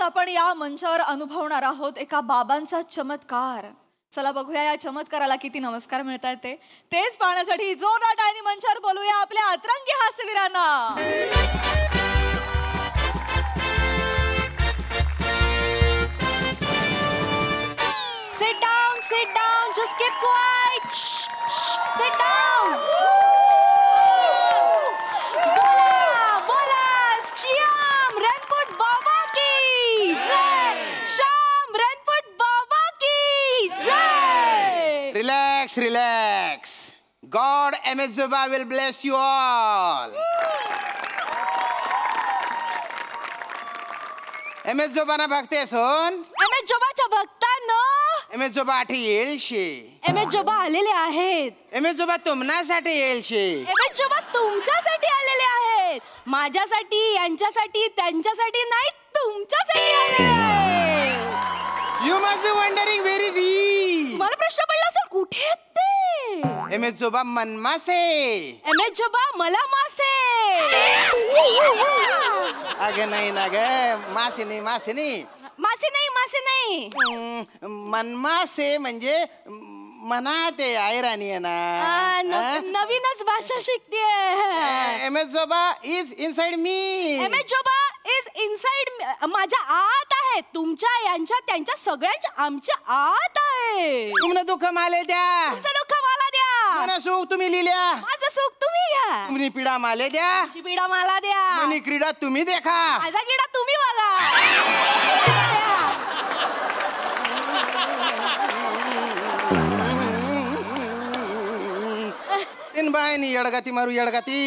आपण या मंचावर अनुभवणार आहोत एका बाबांचा चमत्कार. चला बघूया या चमत्काराला किती नमस्कार मिळतात तेच पाहण्यासाठी जोरदार टाळी मंचावर बोलूया आपल्या अतरंगी हास्यवीरांना. Sit down, just keep quiet. Sit down. बोला, श्याम रणपट बाबा की जय. श्याम रणपट बाबा की जय. Relax. God Amizuba will bless you all. Amizuba भक्ते सोन. Amizubaच्या भक्तांनो. Amizuba आठी येईल शे. Amizuba आलेले आहेत. Amizuba तुम्हासाठी येईल शे. Amizuba तुमच्यासाठी आलेले आहेत. माझ्यासाठी, यांच्यासाठी, त्यांच्यासाठी नाही, तुमच्यासाठी आलेले आहेत. You must be wondering where is he? मला प्रश्न पडला असेल कुठे आहेत ते? Amizuba मनमासे. Amizuba मला मासे. अगं नाही ना ग, मासे नाही. मासे नाही. मनमासे म्हणजे मना ते आयराणी आहे ना. नवीनच भाषा शिकतेय. Amizuba is inside me. Amizuba is inside माझ्या आत आहे. तुमच्या, यांच्या, त्यांच्या सगळ्यांच्या आमच्या आत आहे. तुमनं दुःख माले द्या. तुमचं दुःख मला द्या. मना सुख तुम्ही लिहिल्या. माझं सुख तुम्ही घ्या. तुम्ही पीडा माले द्या. तुमची पीडा मला द्या. मनी क्रीडा तुम्ही देखा. माझा किडा तुम्ही बघा. तीन बायनी येडगाती मारू येडगाती.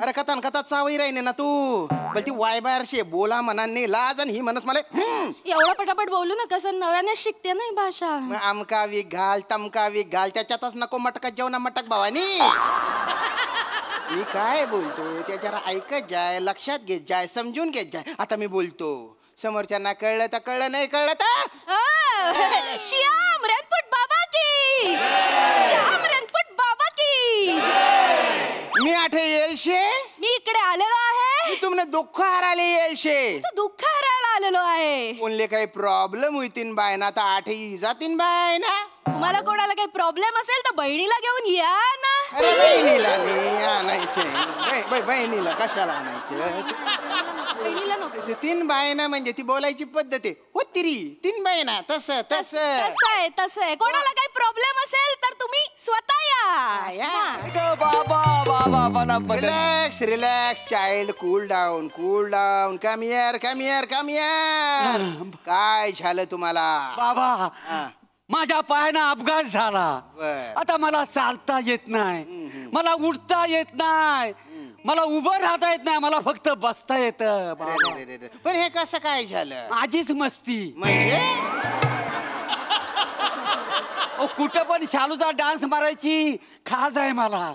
अरे कथा चावई राही ना तू. बोलती वाय बाहेर शे बोला मनाने लाज आणि ही म्हणस मला एवढं पटापट बोलू नका सर, नव्याने शिकते नाही भाषा. आमका वीक घाल तमका वीक घाल त्याच्यातच नको मटका जेवणा मटक भावानी. मी काय बोलतो त्या जरा ऐकत जाय, लक्षात घेत जाय, समजून घेत जाय. आता मी बोलतो समोरच्यांना कळलं तर कळलं, नाही कळलं तर श्याम रणपट बाबा की. श्याम रणपट बाबा की. मी आठे येलशे. मी इकडे आलेलो आहे. मी तुमने दुःख हराले येलशे. दुःख हरायला आलेलो आहे. कोणले काही प्रॉब्लेम होईतीन बाय ना आता आठे जातीन बाय ना. तुम्हाला कोणाला काही प्रॉब्लेम असेल तर बहिणीला घेऊन या ना. अरे बहिणीला नाही आणायचे. बहिणीला कशाला आणायचं. बहिणीला नको. तीन बायना म्हणजे ती बोलायची पद्धत आहे. हो तिरी तीन बायना तसं आहे. कोणाला काही प्रॉब्लेम असेल तर तुम्ही स्वतः या. Relax child. Cool down. Come here. काय झालं तुम्हाला बाबा? माझ्या पायाना अपघात झाला. आता मला चालता येत नाही, मला उठता येत नाही, मला उभं राहता येत नाही, मला फक्त बसता येत. पण हे कसं काय झालं? माझीच मस्ती. म्हणजे कुठं पण शालूचा डान्स मारायची खास आहे मला.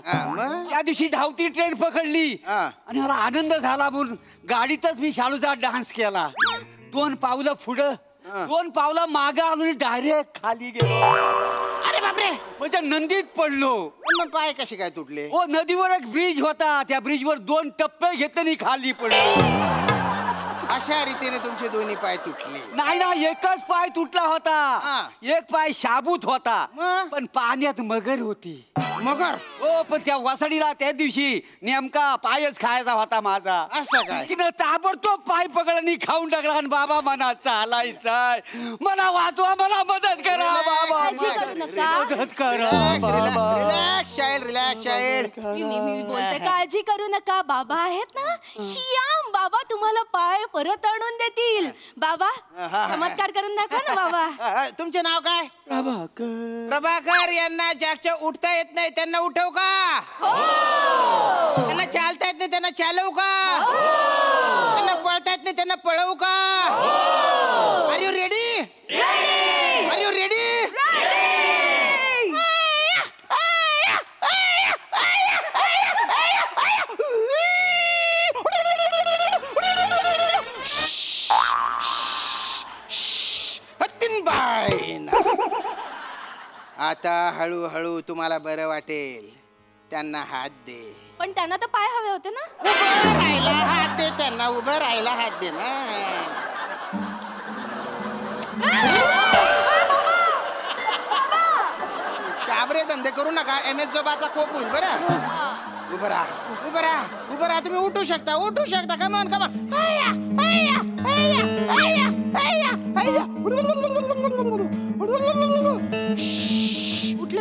त्या दिवशी धावती ट्रेन पकडली आणि मला आनंद झाला म्हणून गाडीतच मी शालूचा डान्स केला. 2 पावलं पुढं 2 पावलं मागं आणून डायरेक्ट खाली गेलो. अरे बापरे. म्हणजे नंदीत पडलो. मग पाय कसे काय तुटले? ओ नदीवर एक ब्रिज होता, त्या ब्रिजवर 2 टप्पे घेतले खाली पडलो. अशा रीतीने तुमचे दोन्ही पाय तुटले? नाही ना, एकच पाय तुटला होता. एक पाय शाबूत होता, पण पाण्यात मगर होती. मगर? हो, पण त्या वासडीला त्या दिवशी नेमका पायच खायचा होता माझा. असं काय? तिनं ताबडतोब पाय पकडणी खाऊन टाकला आणि बाबा म्हणा चालायचाय, मला वाचवा, मला मदत करा बाबा, मदत करा. Relax child. मी बोलते काळजी करू नका. बाबा आहेत ना, श्याम बाबा तुम्हाला पाय परत आणून देतील. बाबा चमत्कार करून दाखवा ना बाबा. तुमचे नाव काय? प्रभाकर. यांना ज्याच्या उठता येत नाही त्यांना उठवू का? त्यांना चालता येत नाही त्यांना चालवू का? त्यांना पळता येत नाही त्यांना पळवू का? Are you ready? Are you ready? आता हळूहळू तुम्हाला बरं वाटेल. त्यांना हात दे. पण त्यांना तर पाय हवे होते ना. उभं राहायला हात दे त्यांना. उभं राहायला हात दे ना. चाबरे धंदे करू नका, MS जोबाचा कोप होईल बरं. उभं राहा तुम्ही उठू शकता कमन उठले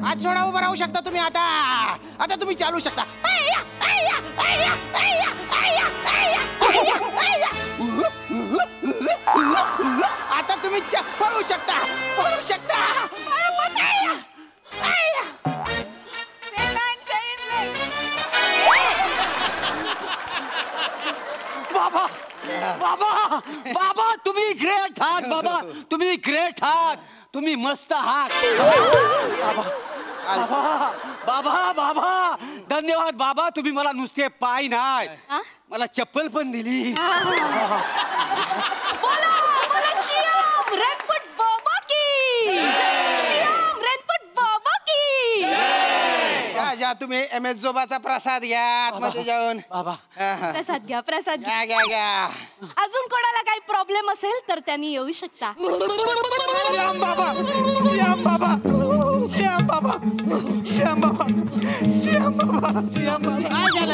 आज थोडा उभं राहू शकता तुम्ही. आता तुम्ही चालू शकता. आता तुम्ही पळू शकता. बाबा तुम्ही ग्रेट आहात. तुम्ही ग्रेट आहात. तुम्ही मस्त आहात. बाबा धन्यवाद बाबा. तुम्ही मला नुसते पाय नाही, मला चप्पल पण दिली. जा तुम्ही MS जोबाचा प्रसाद घ्या आतमध्ये जाऊन. प्रसाद घ्या. अजून कोणाला काही प्रॉब्लेम असेल तर त्यांनी येऊ शकता.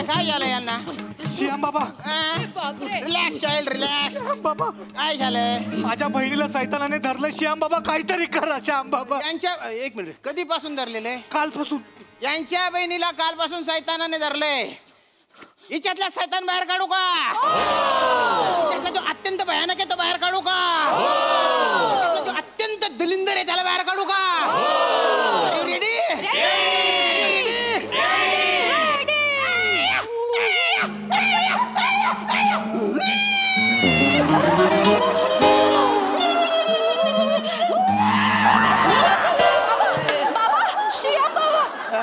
काय झालं यांना? श्याम बाबा रिलॅक्स चाइल्ड रिलॅक्स. बाबा काय झालं? माझ्या बहिणीला सैतानाने धरलं. श्याम बाबा काहीतरी करा. श्याम बाबा यांच्या एक मिनिट, कधीपासून धरलेले? कालपासून. यांच्या बहिणीला कालपासून सैतानाने धरले. हिच्यातला सैतान बाहेर काढू का? हिच्यातला जो अत्यंत भयानक आहे तो बाहेर काढू का? जो अत्यंत दलिंदर आहे त्याला बाहेर काढू का? Ready?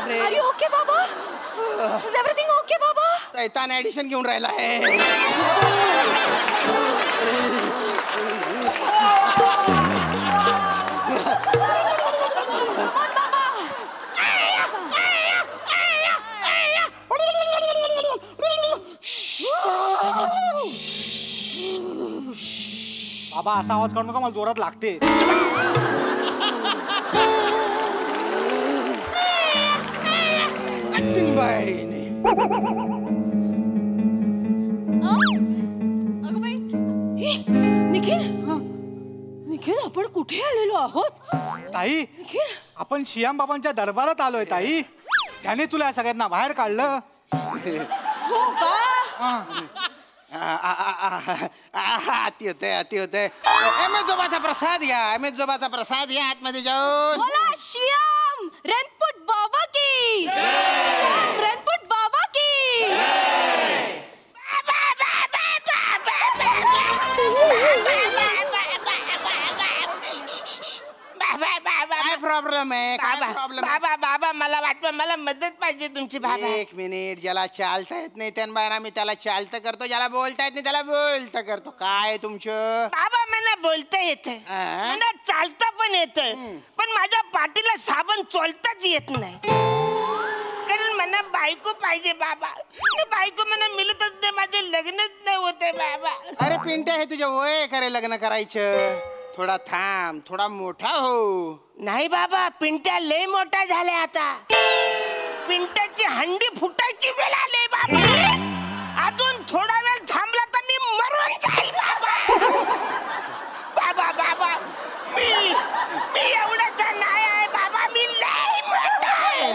Are you okay, Baba? Is everything okay, Baba? सैतान ऍडिशन घेऊन राहिला आहे. बाबा असा आवाज काढू नका, मला जोरात लागते. निखिल आपण कुठे आलेलो आहोत? ताई आपण श्याम बाबांच्या दरबारात आलोय ताई. त्याने तुला या सगळ्यांना बाहेर काढलं. हो का? अति होते. MS जोबाचा प्रसाद घ्या आतमध्ये जाऊन. बोला श्याम रेनपुट बाबा की. श्याम रेनपुट बाबा की. काय प्रॉब्लेम आहे? काय प्रॉब्लेम? बाबा मला वाटतं मला मदत पाहिजे तुमची. बाबा एक मिनिट. ज्याला चालता येत नाही त्यांना मी त्याला चालतं करतो, ज्याला बोलता येत नाही त्याला बोलतं करतो. काय तुमचं? बाबा मला बोलता येत, मला चालता पण येत, पण माझ्या पाठीला साबण चोलताच येत नाही. कारण मला बायको पाहिजे बाबा. बायको मला मिळतच नाही, माझे लग्नच नाही होते बाबा. अरे पिंट्या, हे तुझ्या वय करे लग्न करायचं. थोडा थांब, थोडा मोठा हो. नाही बाबा, पिंट्या लय मोठा झालाय आता. पिंट्याची हंडी फुटायची वेळ आली बाबा. अजून थोडा वेळ थांबला तर मी मरून जाईल बाबा. बाबा मी एवढाचा नाही आहे बाबा, मी लय मोठा आहे.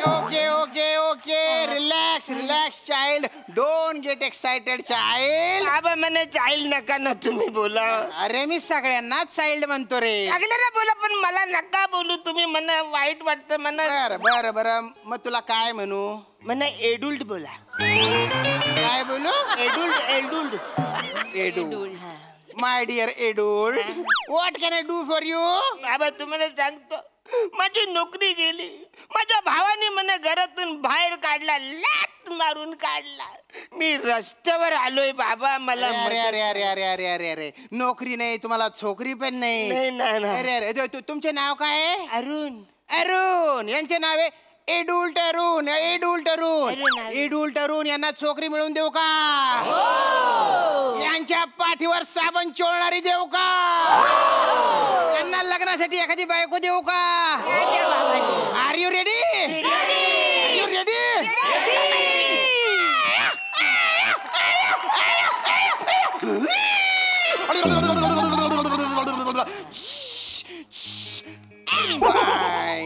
Okay relax child. Don't get excited child. बाबा मला चाइल्ड नका ना तुम्ही बोला. अरे मी सगळ्यांनाच चाइल्ड म्हणतो रे. लागलेला बोला, पण मला नका बोलू तुम्ही. मला वाईट वाटतं. मला बरं मग तुला काय म्हणू? मला एडुल्ट बोला. काय बोलू? Adult. My dear adult, what can I do for you? बाबा तुम्हाला सांगतो, माझी नोकरी गेली. माझ्या भावाने मला घरातून बाहेर काढला, लाथ मारून काढला. मी रस्त्यावर आलोय बाबा. मला अरे नोकरी नाही तुम्हाला, छोकरी पण नाही. नाही. अरे तुमचे नाव काय आहे? अरुण. यांचे नाव आहे एडुल टरून टरून. एडुल टरून यांना छोकरी मिळवून देऊ का? यांच्या पाठीवर साबण चोळणारी देऊ का? यांना लग्नासाठी एखादी बायको देऊ का? Are you ready? You ready?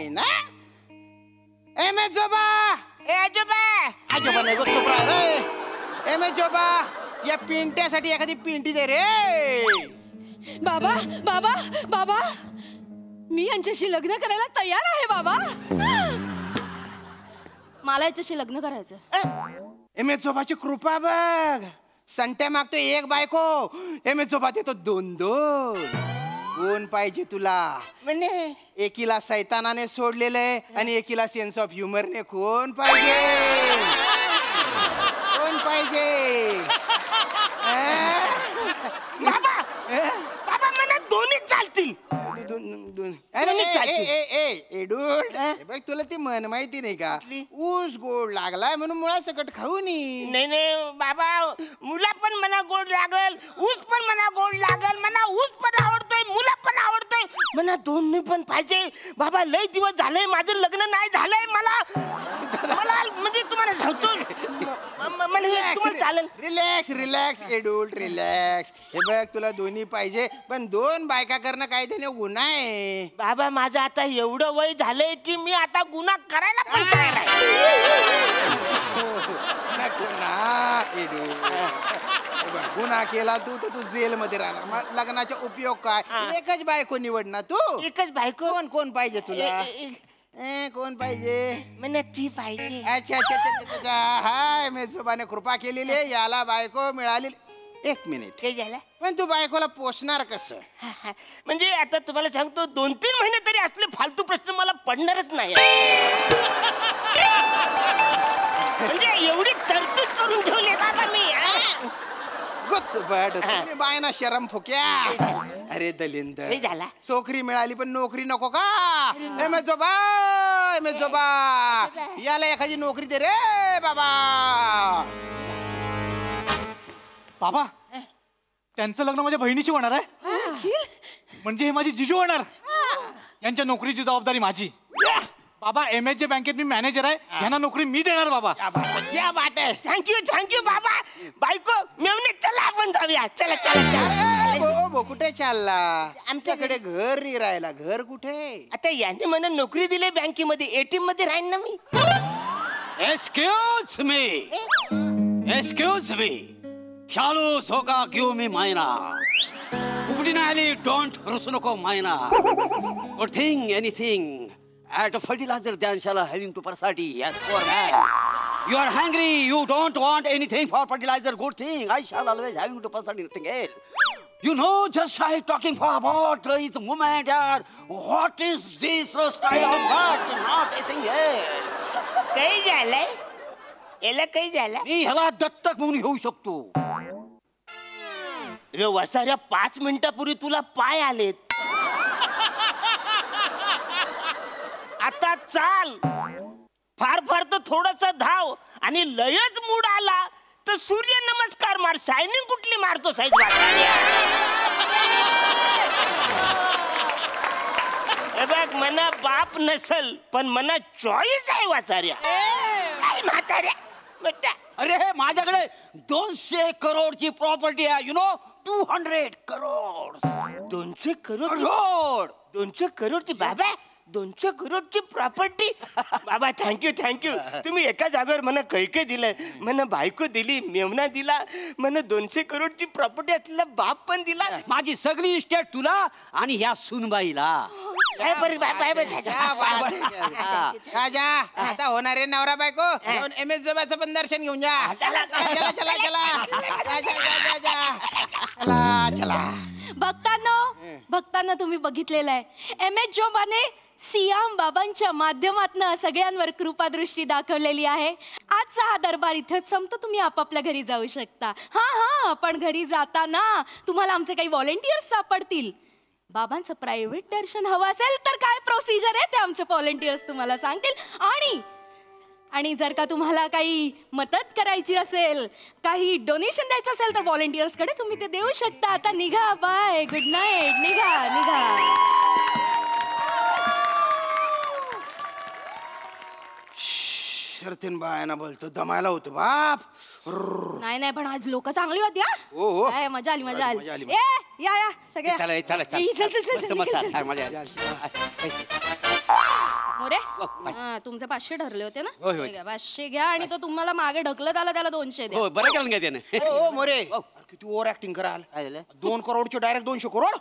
ना एम एस जोबा, ए आजोबा, आजोबा नाही गो, चुप राहा रे. एम एस जोबा, या पिंट्यासाठी एखादी पिंटी दे रे. बाबा बाबा बाबा, मी यांच्याशी लग्न करायला तयार आहे बाबा. मला याच्याशी लग्न करायचं. एम एस जोबाची कृपा बघ. संट्या मागतो एक बायको, एम एस जोबा देतो 2-2. कोण पाहिजे तुला? म्हणे एकीला सैतानाने सोडलेलंय आणि एकीला सेन्स ऑफ ह्युमरने. कोण पाहिजे? कोण पाहिजे? बाबा, बाबा मला दोन्ही चालतील. अरे दोन्ही चालतील. एडुल, बघ तुला ती म्हण माहिती नाही का? ऊस गोड लागलाय म्हणून मुळा सकट खाऊ नी. नाही बाबा, मुला पण मला गोड लागल, ऊस पण मला गोड लागल. मला ऊस पण आवडतोय, मुला पण आवडतोय. मला दोन्ही पण पाहिजे. बाबा लय दिवस झालंय माझं लग्न नाही झालंय. मला म्हणजे तुम्हाला सांगतो, मला हे तुम्हाला चालेल. Relax adult, relax. हे बघ तुला दोन्ही पाहिजे, पण 2 बायका करणं काय त्याने गुन्हा आहे. बाबा माझं आता एवढं वय झालंय की मी आता गुन्हा करायला पण तयार आहे. नको ना एडुल. गुन्हा केला तू तर तू जेल मध्ये राहणार. मग लग्नाचा उपयोग काय? एकच बायको निवड ना तू. एकच बायको. कोण पाहिजे तुला? कोण पाहिजे? मला ती पाहिजे. अच्छा. हाय, मेजोबाने कृपा केलेली आहे, याला बायको मिळाली. 1 मिनिट. काय झालं? पण तू बायकोला पोसणार कसं? म्हणजे आता तुम्हाला सांगतो 2-3 महिने तरी असले फालतू प्रश्न मला पडणारच नाही. म्हणजे एवढी तरतूद करून ठेवली बाबा मी. तुम्ही बायना शरम फुक्या. अरे दलिंद, काय झाला? चोकरी मिळाली पण नोकरी नको का? मेजोबा, याला एखादी नोकरी दे रे बाबा. बाबा, त्यांचं लग्न माझ्या बहिणीशी होणार आहे. म्हणजे हे माझी जिजू होणार. यांच्या नोकरीची जबाबदारी माझी. बाबा, MSJ बँकेत मी मॅनेजर आहे. यांना नोकरी मी देणार बाबा. क्या बात आहे. थँक्यू बाबा. बायको मेवणे, चला आपण जाऊया. चला. कुठे चालला? आमच्याकडे घर नाही राहिला. घर कुठे? आता याने मला नोकरी दिली बँकेमध्ये, ATM मध्ये राहीन ना मी. एक्सक्यूज मी, शालू सोका घेऊ मी मायना. उघडी नाही आली, डोंट रुसू नको मायना. Good thing anything at a fertilizer than shall having to persati. Yes, poor man. You are hungry, you don't want anything for fertilizer. Good thing, I shall always having to persati nothing else. You know, just I talking for about its movement here. What is this style of that? Not anything else. काही झालंय? याला काही झालं? मी ह्याला दत्तक म्हणून घेऊ शकतो. रे वसाऱ्या, 5 मिनिटापूर्वी तुला पाय आलेत. आता चाल. फार तर थोडंसं धाव, आणि लयच मूड आला तर सूर्य नमस्कार मार. शायनिंग कुठली मारतो साईज? हे बघ, मना बाप नसल पण मना चॉईस आहे वाचाऱ्या. काय म्हाताऱ्या बेटा? अरे माझ्याकडे 200 करोडची प्रॉपर्टी आहे. 200 करोड. 200 करोड? करोड 200 करोडची बाबा? 200 करोडची प्रॉपर्टी? बाबा थँक्यू. तुम्ही एका जागेवर मला कैके दिलंय. मला बायको दिली, मेवना दिला, मला 200 करोडची प्रॉपर्टी असलेला बाप पण दिला. माझी सगळी इस्टेट तुला आणि ह्या सुनबाईला. राजा, आता होणारे नवरा बायको MS जोबाचं पण दर्शन घेऊन जा. चला. भक्तांना तुम्ही बघितलेलं आहे, MS जोबाने सियाम बाबांच्या माध्यमातून सगळ्यांवर कृपादृष्टी दाखवलेली आहे. आजचा हा दरबार इथेच संपतो. तुम्ही आपापल्या घरी जाऊ शकता. हा पण घरी जाताना तुम्हाला आमचे काही व्हॉलेंटियर्स सापडतील. बाबांचं प्रायव्हेट दर्शन हवं असेल तर काय प्रोसिजर आहे ते आमचे व्हॉलेंटियर्स तुम्हाला सांगतील. आणि जर का तुम्हाला काही मदत करायची असेल, काही डोनेशन द्यायचं असेल तर व्हॉलेंटियर्सकडे तुम्ही ते देऊ शकता. आता निघा, बाय, गुड नाईट. निघा. शर्तीन बायाना बोलतो दमायला होतो बाप. नाही पण आज लोक चांगली होती. हो. मजा आली. मजा आली. या सगळ्या. चला मोरे, तुमचे 500 ठरले होते ना? होय. ठीक आहे, 500 घ्या. आणि तो तुम्हाला मागे ढकलत आला त्याला 200 द्या. हो, बरं केलं का त्याने? ओ मोरे, किती ओव्हर ऍक्टिंग कराल. 2 करोडचे डायरेक्ट 200 करोड.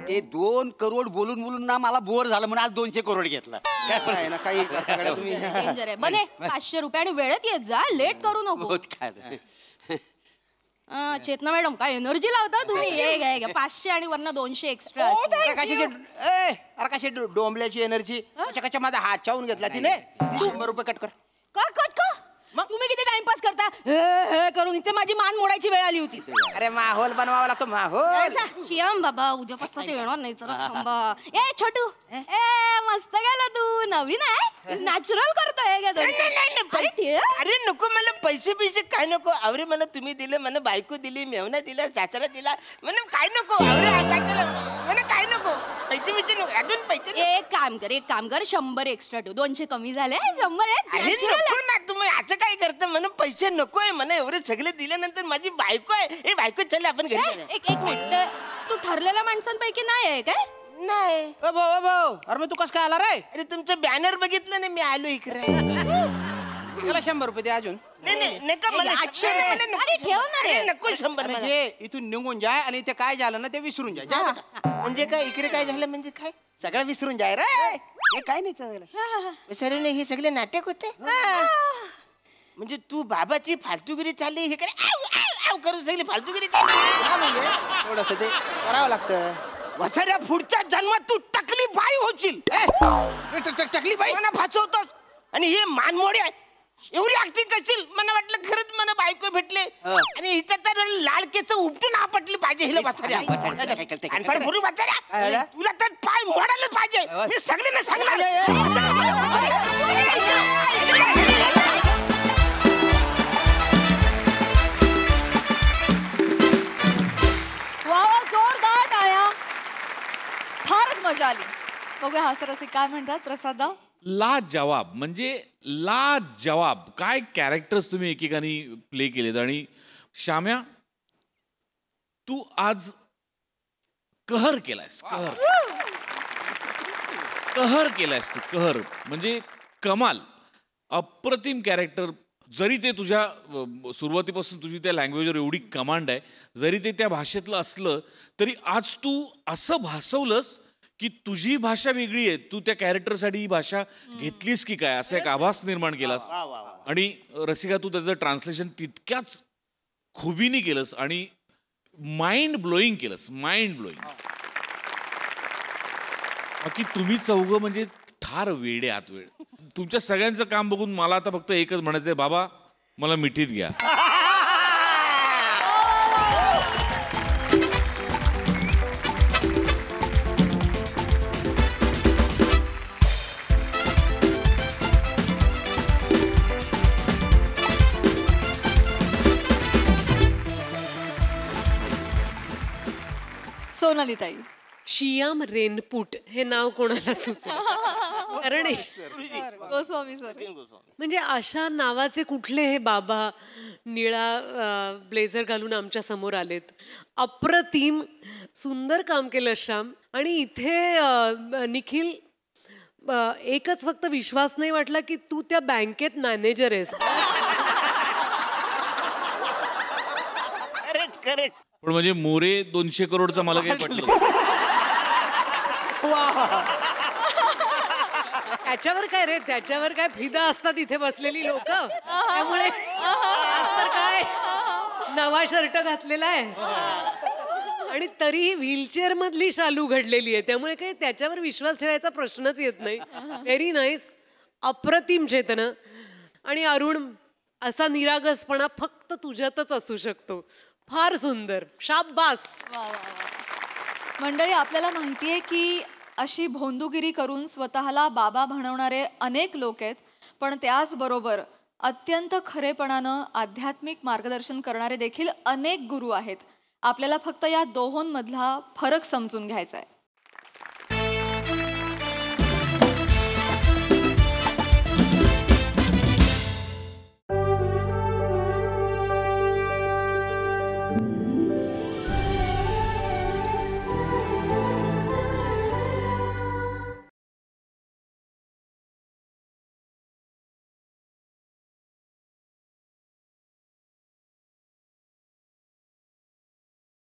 ते 2 करोड बोलून ना मला बोर झालं म्हणून आज 200 करोड घेतला. काय ना काही करता तुम्ही. डेंजर आहे. बने 500 रुपये आणि वेळेत येत जा, लेट करू नको. चेतना मॅडम, काय एनर्जी लावता तुम्ही. ये घ्या 500 आणि वरनं 200 एक्स्ट्रा. कशी डोंबल्याची एनर्जी. कशा माझा हात चावून घेतला तिने. 100 रुपये कट कर. का तुम्ही किती टाइमपास करता हे करून. इथे माझी मान मोडायची वेळ आली होती. अरे माहोल बनवावा लागतो. माहोल. श्याम बाबा, उद्यापासून ते येणार नाही. जरा थांबा. ए छोटू, मस्त गेला तू. नवीन आहे, नॅचरल करतोय. अरे नको, मला पैसे काय नको. अरे मला तुम्ही दिले, मला बायको दिली, मेवना दिला, सासरा दिला. मला काय नको. मला काय नको. पैसे नको. अजून पैसे. एक काम कर 100 एक्स्ट्रा ठेव. 200 कमी झाले. 100 अरे नको ना, तुम्ही असं काय करता. मला पैसे नकोय. मला एवढे सगळे दिल्यानंतर माझी बायको आहे. ए बायको, चल आपण घरी. एक मिनिट, तू ठरलेल्या माणसांपैकी नाही आहे काय? नाही. अरे मग तू कसं काय आला रे. अरे तुमचं बॅनर बघितलं ना, मी आलो इकडे. त्याला 100 रुपये दे अजून. नाही का मला 800 अरे ठेव ना रे. नको 100 मला. म्हणजे इथून निघून जाय आणि ते काय झालं ना ते विसरून जाय. जा बेटा. म्हणजे काय इकडे काय झालं म्हणजे काय. सगळं विसरून जाय रे. हे काय नाही चाललं. सर हे सगळे नाटक होते. म्हणजे तू बाबाची फालतूगिरी चालली हे करे. आव करून सगळी फालतूगिरी चालली. म्हणजे थोडस ते करावं लागतं. वसाऱ्या पुढच्या जन्मात तू टकली बाई होशील. टकली बाई मला फासवतोस. आणि हे मानमोडी आहे. एवढी ऍक्टिंग करशील. मला वाटलं खरंच मला बायको भेटले. आणि हिचं तर लाल केस उपटून आपटली पाहिजे. हिला वसाऱ्या तुला तर पाय मोडायला पाहिजे. मी सगळ्यांना सांगणार. जोरदार टाळ्या. फारच मजा आली. बघूया हास्यरसिक काय म्हणतात. प्रसादा, लाजवाब म्हणजे लाजवाब. काय कॅरेक्टर्स तुम्ही एकेकानी प्ले केलेत. आणि श्याम्या, तू आज कहर केलायस. कहर केलायस तू. कहर म्हणजे कमाल. अप्रतिम कॅरेक्टर. जरी ते तुझ्या सुरुवातीपासून तुझी त्या लँग्वेजवर एवढी कमांड आहे, जरी ते त्या भाषेतलं असलं तरी आज तू असं भासवलंस की तुझी भाषा वेगळी आहे. तू त्या कॅरेक्टरसाठी ही भाषा घेतलीस की काय असा एक आभास निर्माण केलास. आणि रसिका, तू त्याचं ट्रान्सलेशन तितक्याच खुबीने केलंस आणि माइंड ब्लोईंग केलंस. Mind blowing. बाकी तुम्ही चौघं म्हणजे ठार वेडे आत वेळ. तुमच्या सगळ्यांचं काम बघून मला आता फक्त एकच म्हणायचंय, बाबा मला मिठीत घ्या. सोनाली ताई. श्याम रेनपूट हे नाव कोणाला सुचलं. कारण गोस्वामी सर. म्हणजे अशा नावाचे कुठले हे बाबा निळा ब्लेझर घालून आमच्या समोर आलेत. अप्रतिम सुंदर काम केलं श्याम. आणि इथे निखिल, एकच फक्त विश्वास नाही वाटला की तू त्या बँकेत मॅनेजर आहेस. करेक्ट. पण म्हणजे मोरे 200 करोडचा मला काही पटलं. त्याच्यावर काय रे, त्याच्यावर काय फिदा असतात इथे बसलेली लोक. त्यामुळे तर काय नवा शर्ट घातलेला आहे आणि तरीही व्हीलचेअर मधली शालू घडलेली आहे. त्यामुळे काही त्याच्यावर विश्वास ठेवायचा प्रश्नच येत नाही. Very nice. अप्रतिम चेतना. आणि अरुण, असा निरागसपणा फक्त तुझ्यातच असू शकतो. फार सुंदर. शाबास. मंडळी, आपल्याला माहितीये की अशी भोंदूगिरी करून स्वतःला बाबा म्हणवणारे अनेक लोक आहेत, पण त्याचबरोबर अत्यंत खरेपणानं आध्यात्मिक मार्गदर्शन करणारे देखील अनेक गुरु आहेत. आपल्याला फक्त या दोहोंमधला फरक समजून घ्यायचा आहे.